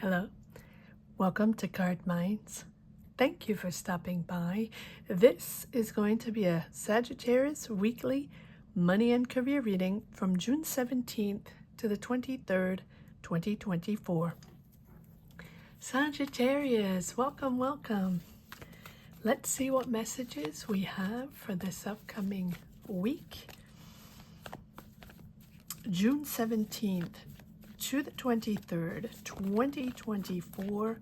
Hello, welcome to Cardminds. Thank you for stopping by. This is going to be a Sagittarius weekly money and career reading from June 17th to the 23rd, 2024. Sagittarius, welcome, welcome. Let's see what messages we have for this upcoming week. June 17th to the 23rd, 2024,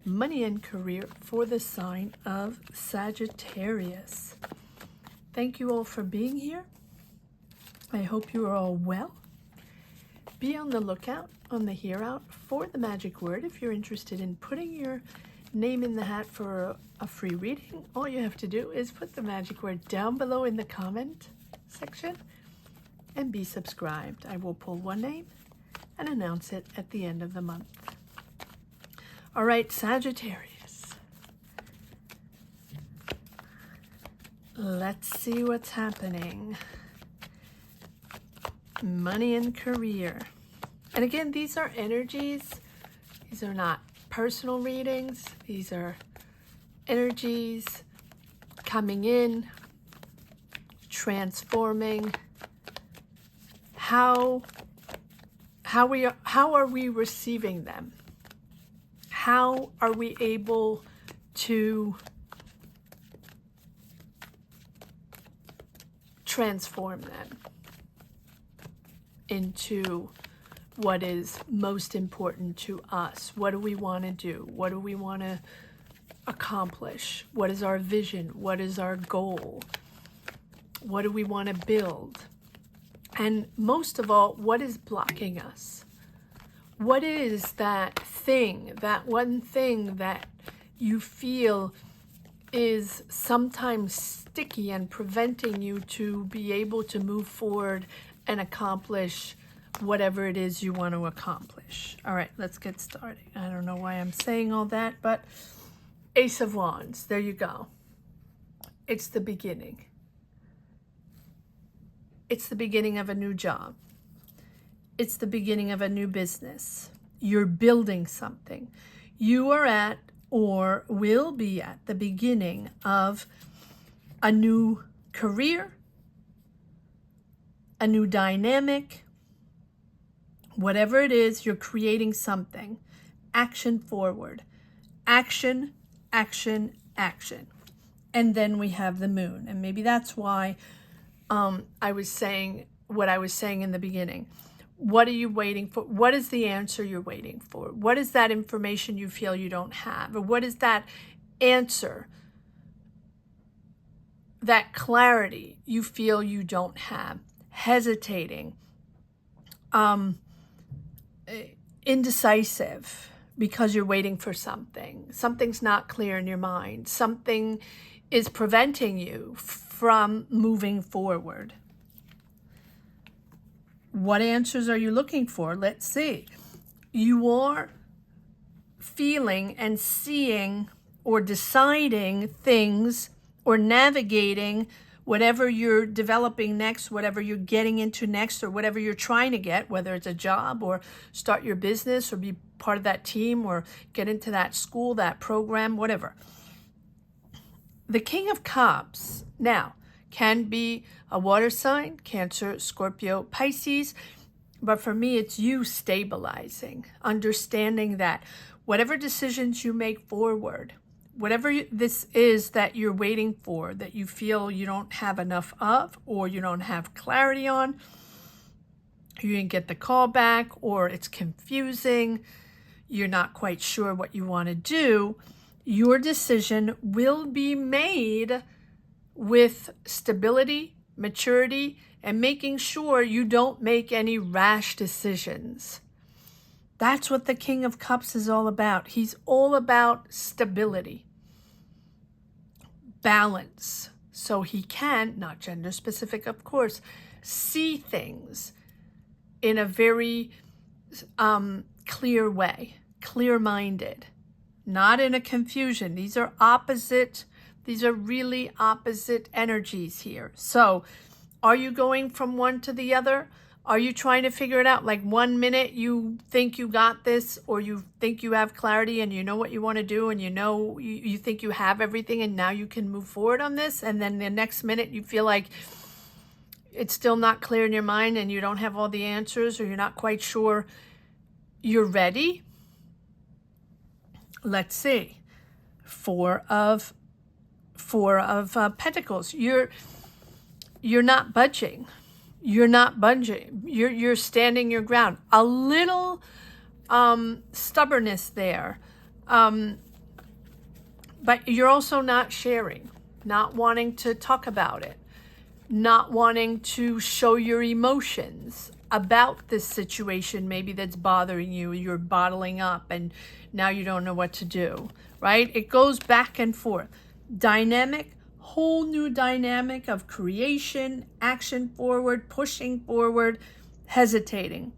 money and career for the sign of Sagittarius. Thank you all for being here. I hope you are all well. Be on the lookout on the Hear Out for the magic word. If you're interested in putting your name in the hat for a free reading, all you have to do is put the magic word down below in the comment section and be subscribed. I will pull one name and announce it at the end of the month. All right, Sagittarius. Let's see what's happening. Money and career. And again, these are energies. These are not personal readings. These are energies coming in, transforming. How are we receiving them? How are we able to transform them into what is most important to us? What do we want to do? What do we want to accomplish? What is our vision? What is our goal? What do we want to build? And most of all, what is blocking us? What is that thing, that one thing that you feel is sometimes sticky and preventing you to be able to move forward and accomplish whatever it is you want to accomplish? All right, let's get started. I don't know why I'm saying all that, but Ace of Wands, there you go. It's the beginning. It's the beginning of a new job. It's the beginning of a new business. You're building something. You are at or will be at the beginning of a new career, a new dynamic. Whatever it is, you're creating something. Action forward. Action, action, action. And then we have the moon. And maybe that's why I was saying what I was saying in the beginning. What are you waiting for? What is the answer you're waiting for? What is that information you feel you don't have? Or what is that answer, that clarity you feel you don't have? Hesitating, indecisive because you're waiting for something. Something's not clear in your mind. Something is preventing you from moving forward. What answers are you looking for? Let's see. You are feeling and seeing or deciding things or navigating whatever you're developing next, whatever you're getting into next, or whatever you're trying to get, whether it's a job or start your business or be part of that team or get into that school, that program, whatever. The King of Cups now can be a water sign, Cancer, Scorpio, Pisces. But for me, it's you stabilizing, understanding that whatever decisions you make forward, whatever this is that you're waiting for, that you feel you don't have enough of, or you don't have clarity on, you didn't get the call back, or it's confusing, you're not quite sure what you want to do, your decision will be made with stability, maturity, and making sure you don't make any rash decisions. That's what the King of Cups is all about. He's all about stability, balance, so he can, not gender specific of course, see things in a very clear way, clear-minded, not in a confusion. These are opposite. These are really opposite energies here. So are you going from one to the other? Are you trying to figure it out? Like 1 minute you think you got this, or you think you have clarity and you know what you want to do, and you know you think you have everything and now you can move forward on this, and then the next minute you feel like it's still not clear in your mind and you don't have all the answers, or you're not quite sure you're ready. Let's see. Four of Pentacles. You're not budging. You're not budging. You're standing your ground. A little stubbornness there. But you're also not sharing, not wanting to talk about it, not wanting to show your emotions about this situation maybe that's bothering you. You're bottling up and now you don't know what to do, right? It goes back and forth. Dynamic, whole new dynamic of creation, action forward, pushing forward, hesitating,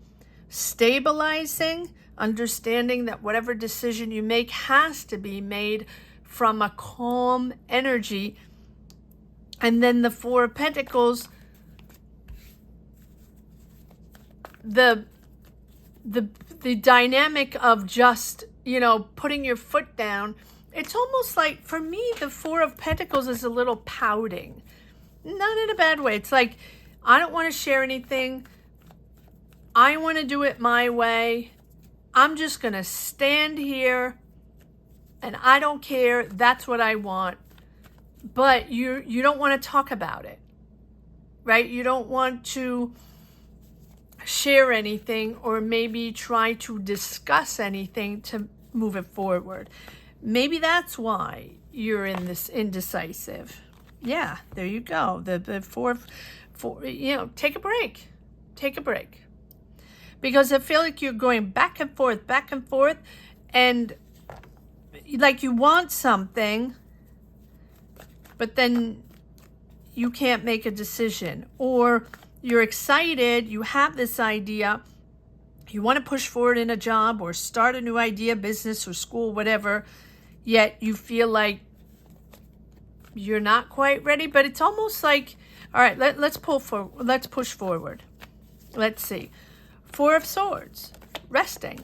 stabilizing, understanding that whatever decision you make has to be made from a calm energy. And then the Four of Pentacles, the dynamic of just, putting your foot down. It's almost like, for me, the Four of Pentacles is a little pouting. Not in a bad way. It's like, I don't want to share anything. I want to do it my way. I'm just going to stand here and I don't care. That's what I want. But you don't want to talk about it, right? You don't want to share anything, or maybe try to discuss anything to move it forward. Maybe that's why you're in this indecisive. Yeah, there you go. The four, take a break. Take a break. Because I feel like you're going back and forth, and like you want something, but then you can't make a decision. Or you're excited, you have this idea, you want to push forward in a job or start a new idea, business or school, whatever, yet you feel like you're not quite ready. But it's almost like, all right, let's push forward. Let's see. Four of Swords, resting,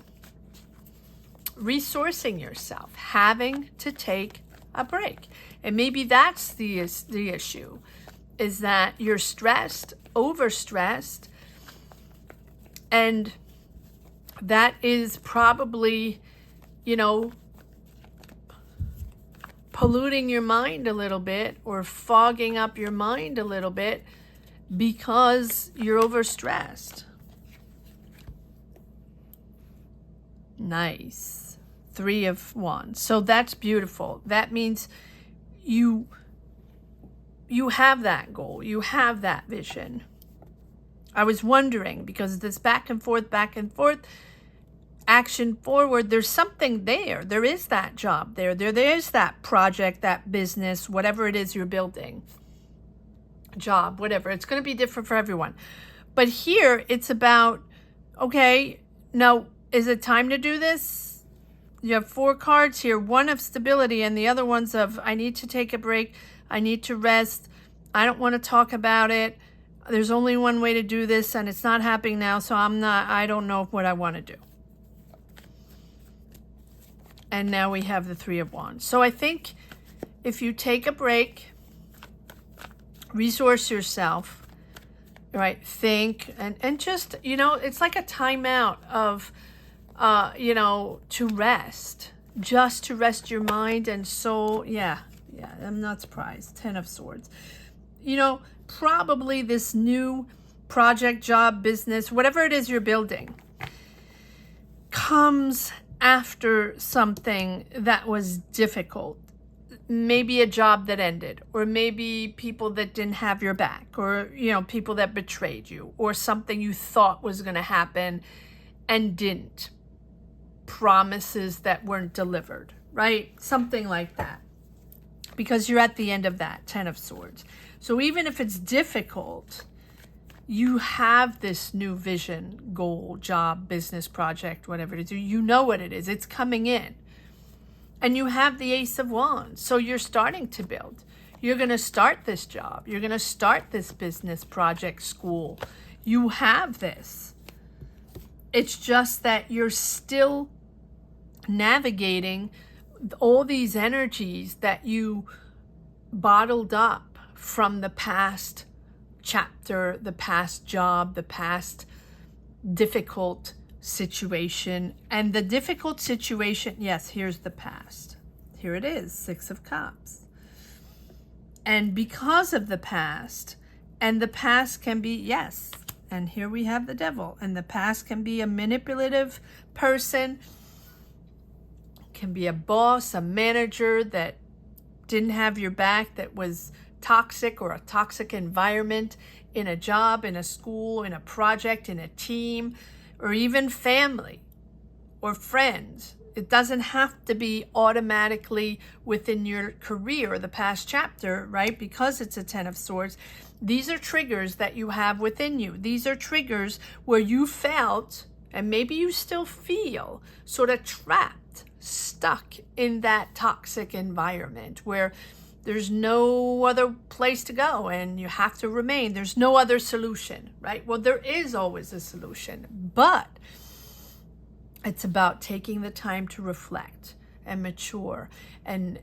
resourcing yourself, having to take a break. And maybe that's the issue, is that you're stressed, overstressed, and that is probably, polluting your mind a little bit, or fogging up your mind a little bit, because you're overstressed. Nice. Three of Wands. So that's beautiful. That means you have that goal. You have that vision. I was wondering, because this back and forth, action forward, there's something there. There is that job there. There is that project, that business, whatever it is you're building. Job, whatever. It's going to be different for everyone. But here it's about, okay, now, is it time to do this? You have 4 cards here. One of stability and the other one's of, I need to take a break. I need to rest. I don't want to talk about it. There's only one way to do this and it's not happening now. So I don't know what I want to do. And now we have the Three of Wands. So I think if you take a break, resource yourself, right? Think and just, it's like a timeout of, to rest, just to rest your mind and soul. Yeah, I'm not surprised. 10 of Swords. Probably this new project, job, business, whatever it is you're building, comes after something that was difficult. Maybe a job that ended, or maybe people that didn't have your back, or, people that betrayed you, or something you thought was going to happen and didn't. Promises that weren't delivered, right? Something like that. Because you're at the end of that 10 of Swords. So even if it's difficult, you have this new vision, goal, job, business, project, whatever it is. You know what it is. It's coming in. And you have the Ace of Wands. So you're starting to build. You're going to start this job. You're going to start this business, project, school. You have this. It's just that you're still navigating all these energies that you bottled up from the past chapter, the past job, the past difficult situation. And the difficult situation, yes, here's the past. Here it is, Six of Cups. And because of the past, and the past can be, yes, and here we have the Devil, and the past can be a manipulative person, can be a boss, a manager that didn't have your back, that was toxic, or a toxic environment in a job, in a school, in a project, in a team, or even family or friends. It doesn't have to be automatically within your career or the past chapter, right? Because it's a Ten of Swords. These are triggers that you have within you. These are triggers where you felt, and maybe you still feel, sort of trapped, stuck in that toxic environment where there's no other place to go and you have to remain. There's no other solution, right? Well, there is always a solution, but it's about taking the time to reflect and mature and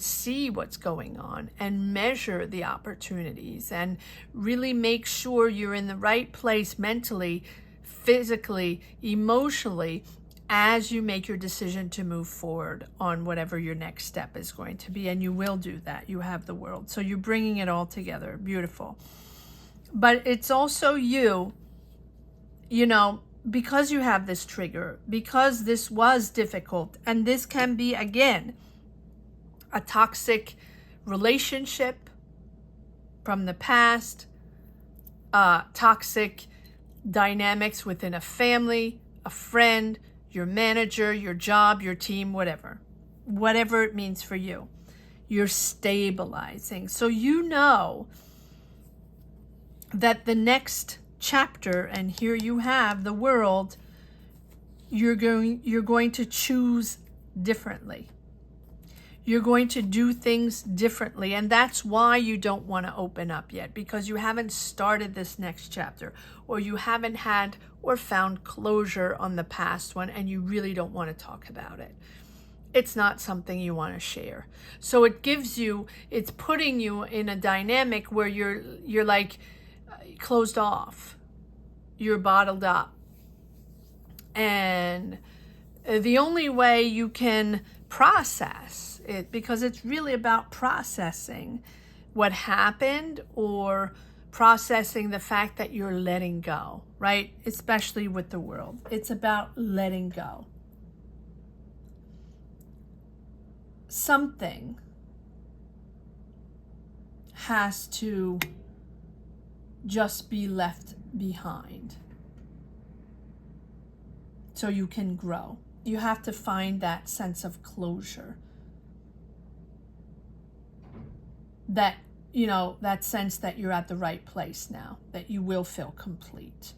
see what's going on and measure the opportunities and really make sure you're in the right place mentally, physically, emotionally, as you make your decision to move forward on whatever your next step is going to be. And you will do that. You have the world. So you're bringing it all together. Beautiful. But it's also you know, because you have this trigger, because this was difficult, and this can be, again, a toxic relationship from the past, toxic dynamics within a family, a friend, your manager, your job, your team, whatever it means for you. You're stabilizing. So you know that the next chapter, and here you have the world, you're going to choose differently. You're going to do things differently, and that's why you don't want to open up yet, because you haven't started this next chapter, or you haven't had or found closure on the past one, and you really don't want to talk about it. It's not something you want to share. So it's putting you in a dynamic where you're like closed off, you're bottled up, and the only way you can process it, because it's really about processing what happened or processing the fact that you're letting go, right? Especially with the world, it's about letting go. Something has to just be left behind so you can grow. You have to find that sense of closure, that, you know, that sense that you're at the right place now, that you will feel complete.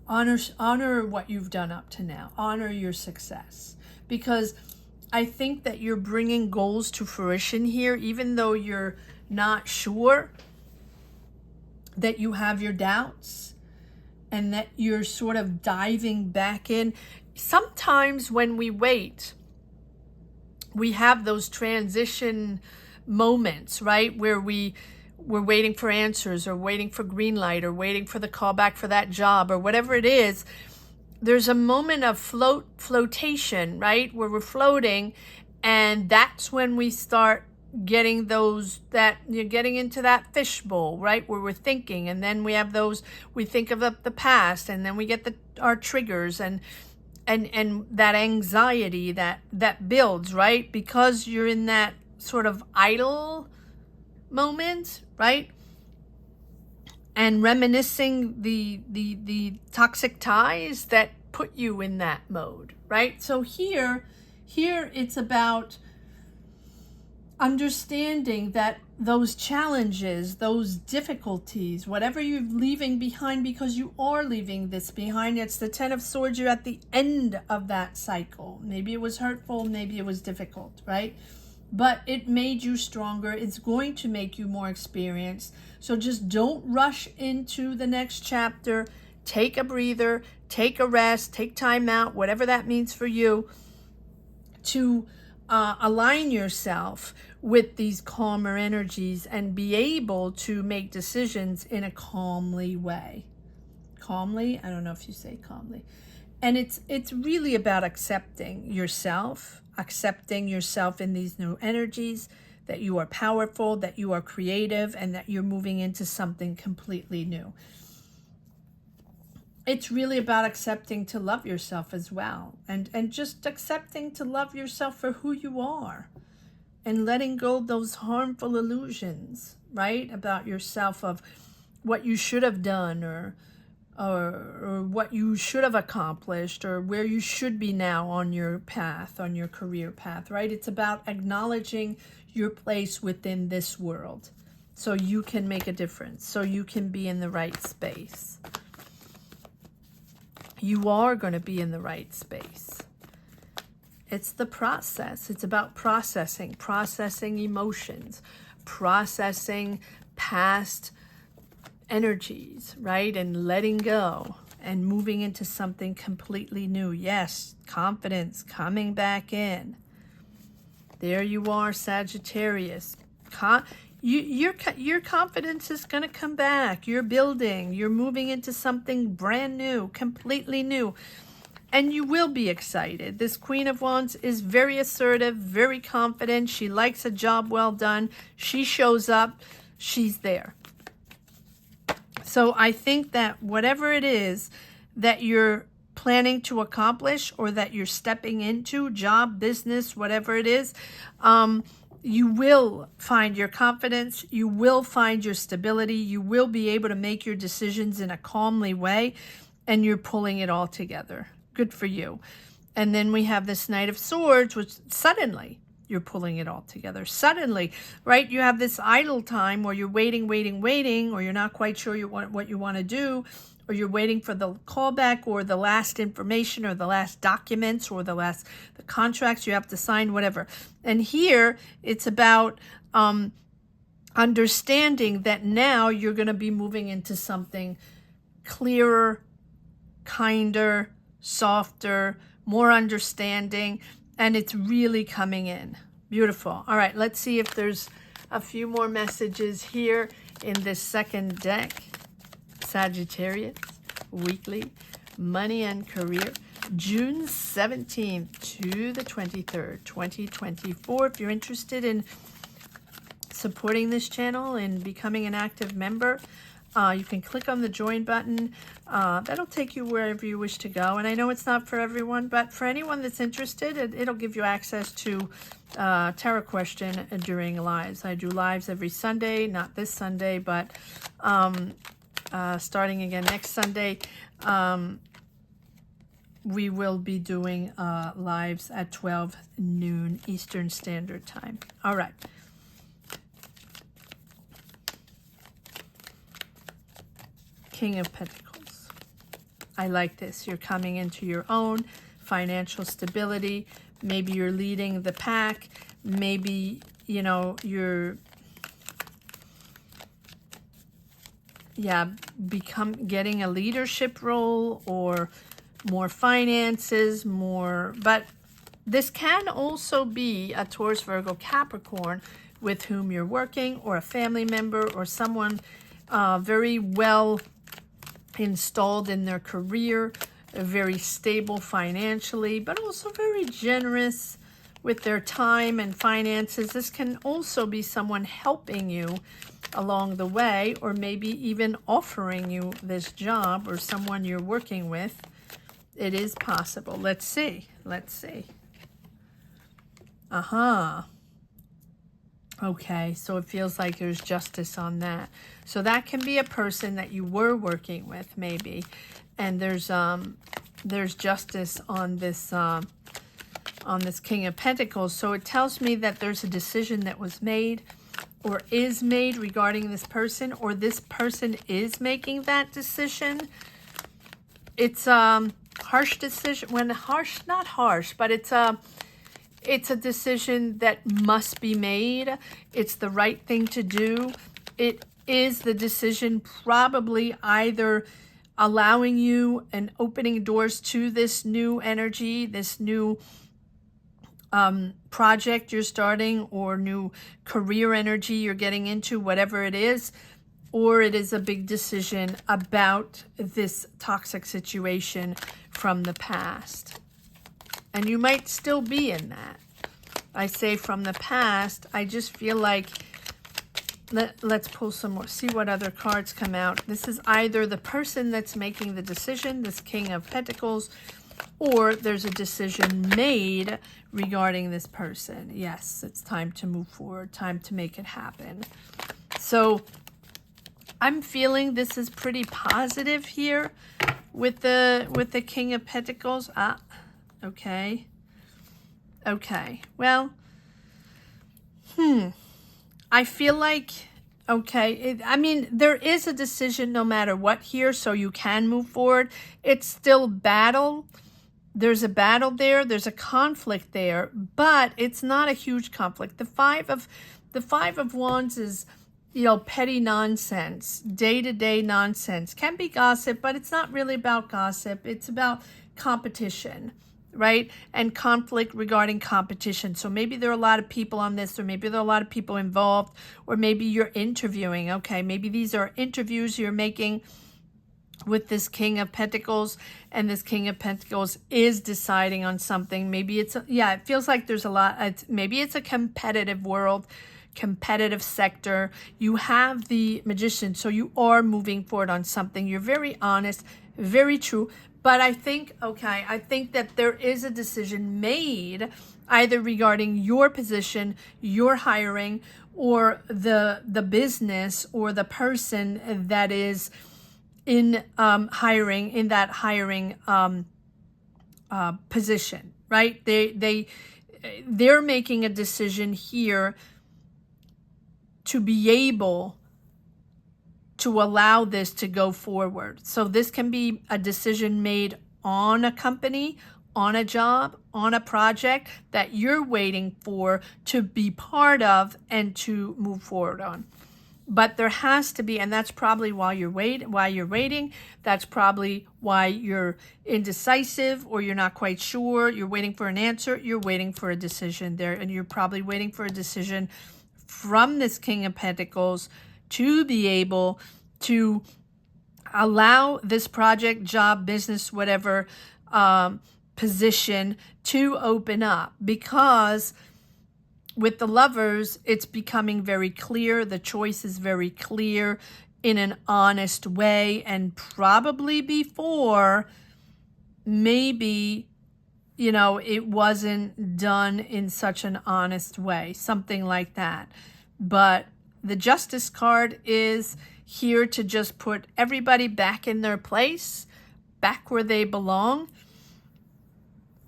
Honor what you've done up to now. Honor your success, because I think that you're bringing goals to fruition here, even though you're not sure, that you have your doubts, and that you're sort of diving back in. Sometimes when we wait, we have those transition moments, right? Where we're waiting for answers, or waiting for green light, or waiting for the call back for that job, or whatever it is. There's a moment of flotation, right? Where we're floating, and that's when we start getting getting into that fishbowl, right? Where we're thinking, and then we have we think of the past, and then we get our triggers and that anxiety that builds, right? Because you're in that sort of idle moment, right? And reminiscing the toxic ties that put you in that mode, right? So here it's about understanding that those challenges, those difficulties, whatever you're leaving behind, because you are leaving this behind. It's the Ten of Swords. You're at the end of that cycle. Maybe it was hurtful, maybe it was difficult, right? but it made you stronger. It's going to make you more experienced. So just don't rush into the next chapter. Take a breather, take a rest, take time out, whatever that means for you, to align yourself with these calmer energies and be able to make decisions in a calmly way. Calmly? I don't know if you say calmly. And it's really about accepting yourself in these new energies, that you are powerful, that you are creative, and that you're moving into something completely new. It's really about accepting to love yourself as well, and just accepting to love yourself for who you are, and letting go of those harmful illusions, right, about yourself, of what you should have done, or what you should have accomplished, or where you should be now on your path, on your career path, right? It's about acknowledging your place within this world so you can make a difference, so you can be in the right space. You are going to be in the right space. It's the process. It's about processing emotions, processing past energies, right? And letting go and moving into something completely new. Yes, confidence coming back in. There you are, Sagittarius. Your confidence is going to come back. You're building. You're moving into something brand new, completely new. And you will be excited. This Queen of Wands is very assertive, very confident. She likes a job well done. She shows up. She's there. So I think that whatever it is that you're planning to accomplish, or that you're stepping into, job, business, whatever it is, you will find your confidence. You will find your stability. You will be able to make your decisions in a calmly way, and you're pulling it all together. Good for you. And then we have this Knight of Swords, which suddenly you're pulling it all together. Suddenly, right? You have this idle time where you're waiting, or you're not quite sure what you want to do, or you're waiting for the callback, or the last information, or the last documents, or the contracts you have to sign, whatever. And here it's about understanding that now you're going to be moving into something clearer, kinder, softer, more understanding, and it's really coming in. Beautiful. All right, let's see if there's a few more messages here in this second deck. Sagittarius, weekly, money and career, June 17th to the 23rd, 2024. If you're interested in supporting this channel and becoming an active member, you can click on the join button. That'll take you wherever you wish to go. And I know it's not for everyone, but for anyone that's interested, it'll give you access to tarot question during lives. I do lives every Sunday, not this Sunday, but starting again next Sunday, we will be doing lives at 12 noon Eastern Standard Time. All right. King of Pentacles. I like this. You're coming into your own financial stability. Maybe you're leading the pack. Maybe, you know, you're getting a leadership role, or more finances, but this can also be a Taurus, Virgo, Capricorn with whom you're working, or a family member, or someone very well installed in their career, very stable financially, but also very generous with their time and finances. This can also be someone helping you along the way, or maybe even offering you this job, or someone you're working with. It is possible. Let's see. Okay, so it feels like there's justice on that. So that can be a person that you were working with, maybe, and there's justice on this King of Pentacles. So it tells me that there's a decision that was made, or is made, regarding this person, or this person is making that decision. It's harsh decision. When harsh, not harsh, but it's it's a decision that must be made. It's the right thing to do. It is the decision probably either allowing you and opening doors to this new energy, this new project you're starting, or new career energy you're getting into, whatever it is, or it is a big decision about this toxic situation from the past. And you might still be in that. I say from the past, I just feel like, let's pull some more, see what other cards come out. This is either the person that's making the decision, this King of Pentacles, or there's a decision made regarding this person. Yes, it's time to move forward, time to make it happen. So I'm feeling this is pretty positive here with the King of Pentacles. Okay. Okay. Well, I feel like, okay, I mean, there is a decision no matter what here, so you can move forward. It's still battle. There's a battle there. There's a conflict there, but it's not a huge conflict. The Five of Wands is, you know, petty nonsense, day-to-day nonsense. Can be gossip, but it's not really about gossip. It's about competition, right? And conflict regarding competition. So maybe there are a lot of people on this, or maybe there are a lot of people involved, or maybe you're interviewing. Okay, maybe these are interviews you're making with this King of Pentacles, and this King of Pentacles is deciding on something. Maybe it's, yeah, it feels like there's a lot, maybe it's a competitive world, competitive sector. You have the Magician, so you are moving forward on something. You're very honest, very true. But I think, okay, I think that there is a decision made either regarding your position, your hiring, or the business or the person that is in hiring, in that hiring position, right? They're making a decision here to be able to allow this to go forward. So this can be a decision made on a company, on a job, on a project that you're waiting for to be part of and to move forward on. But there has to be, and that's probably why you're waiting. That's probably why you're indecisive, or you're not quite sure. You're waiting for an answer. You're waiting for a decision there, and you're probably waiting for a decision from this King of Pentacles to be able to allow this project, job, business, whatever position to open up. Because with the Lovers, it's becoming very clear. The choice is very clear in an honest way. And probably before, maybe, you know, it wasn't done in such an honest way. Something like that. But the Justice card is here to just put everybody back in their place, back where they belong.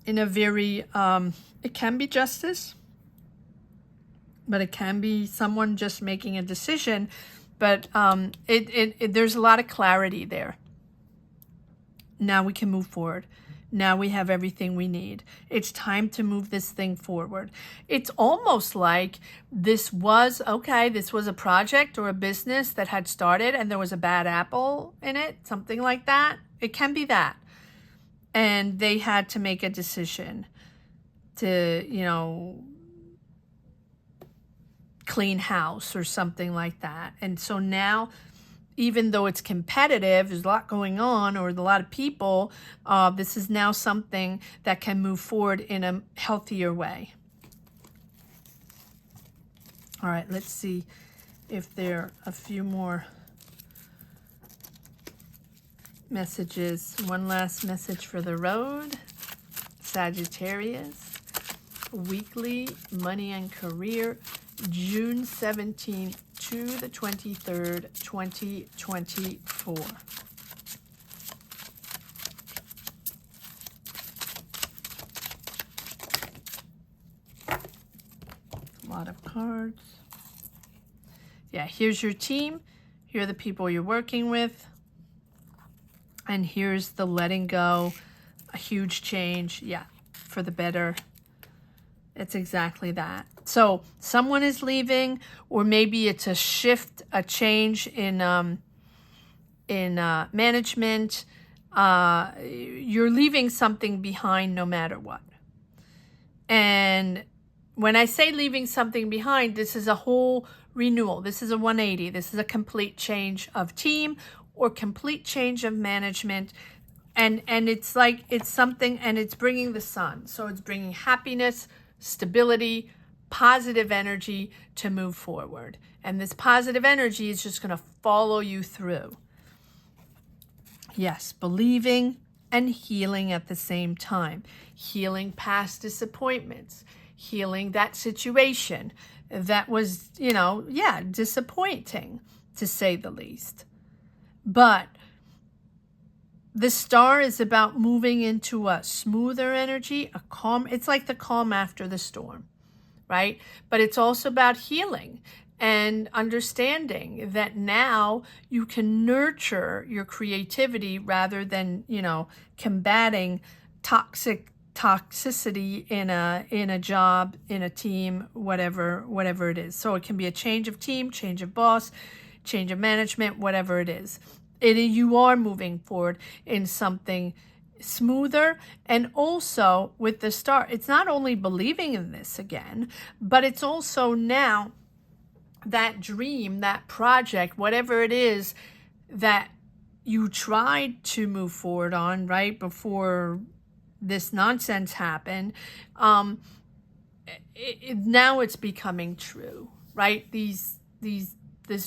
In a very, it can be justice, but it can be someone just making a decision. But there's a lot of clarity there. Now we can move forward. Now we have everything we need. It's time to move this thing forward. It's almost like this was, okay, this was a project or a business that had started and there was a bad apple in it, something like that. It can be that. And they had to make a decision to, you know, clean house or something like that. And so now, even though it's competitive, there's a lot going on, or a lot of people, this is now something that can move forward in a healthier way. All right, let's see if there are a few more messages. One last message for the road. Sagittarius, weekly money and career, June 17th to the 23rd, 2024. A lot of cards. Yeah, here's your team. Here are the people you're working with. And here's the letting go, a huge change, yeah, for the better. It's exactly that. So someone is leaving, or maybe it's a shift, a change in management. You're leaving something behind no matter what. And when I say leaving something behind, this is a whole renewal. This is a 180. This is a complete change of team or complete change of management. And it's like, it's something, and it's bringing the sun. So it's bringing happiness, stability, positive energy to move forward. And this positive energy is just going to follow you through. Yes, believing and healing at the same time. Healing past disappointments. Healing that situation that was, disappointing, to say the least. But the star is about moving into a smoother energy, a calm. It's like the calm after the storm, right? But it's also about healing and understanding that now you can nurture your creativity rather than, combating toxicity in a job, in a team, whatever it is. So it can be a change of team, change of boss, change of management, whatever it is. You are moving forward in something smoother. And also with the star, it's not only believing in this again, but it's also now that dream, that project, whatever it is that you tried to move forward on, right, before this nonsense happened, now it's becoming true, right? This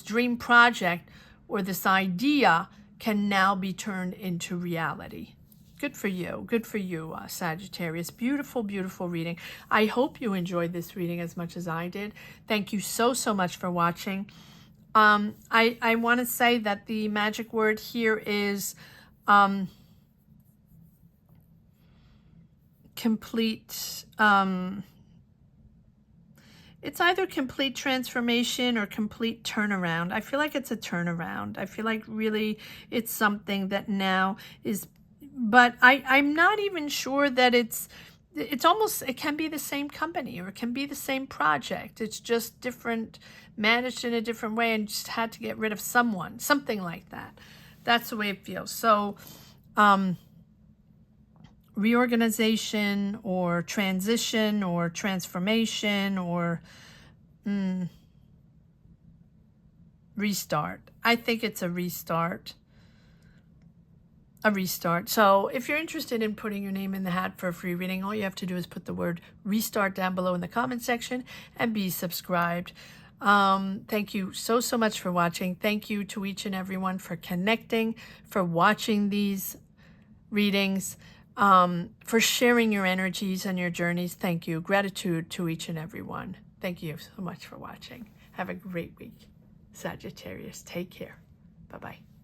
dream project or this idea can now be turned into reality. Good for you. Good for you, Sagittarius. Beautiful, beautiful reading. I hope you enjoyed this reading as much as I did. Thank you so much for watching. I want to say that the magic word here is complete. It's either complete transformation or complete turnaround. I feel like it's a turnaround. I feel like really it's something that now is, but I'm not even sure that it's almost, it can be the same company or it can be the same project. It's just different, managed in a different way, and just had to get rid of someone, something like that. That's the way it feels. So, reorganization or transition or transformation or restart. I think it's a restart. A restart. So if you're interested in putting your name in the hat for a free reading, all you have to do is put the word restart down below in the comment section and be subscribed. Thank you so much for watching. Thank you to each and everyone for connecting, for watching these readings, for sharing your energies and your journeys. Thank you. Gratitude to each and everyone. Thank you so much for watching. Have a great week, Sagittarius. Take care. Bye-bye.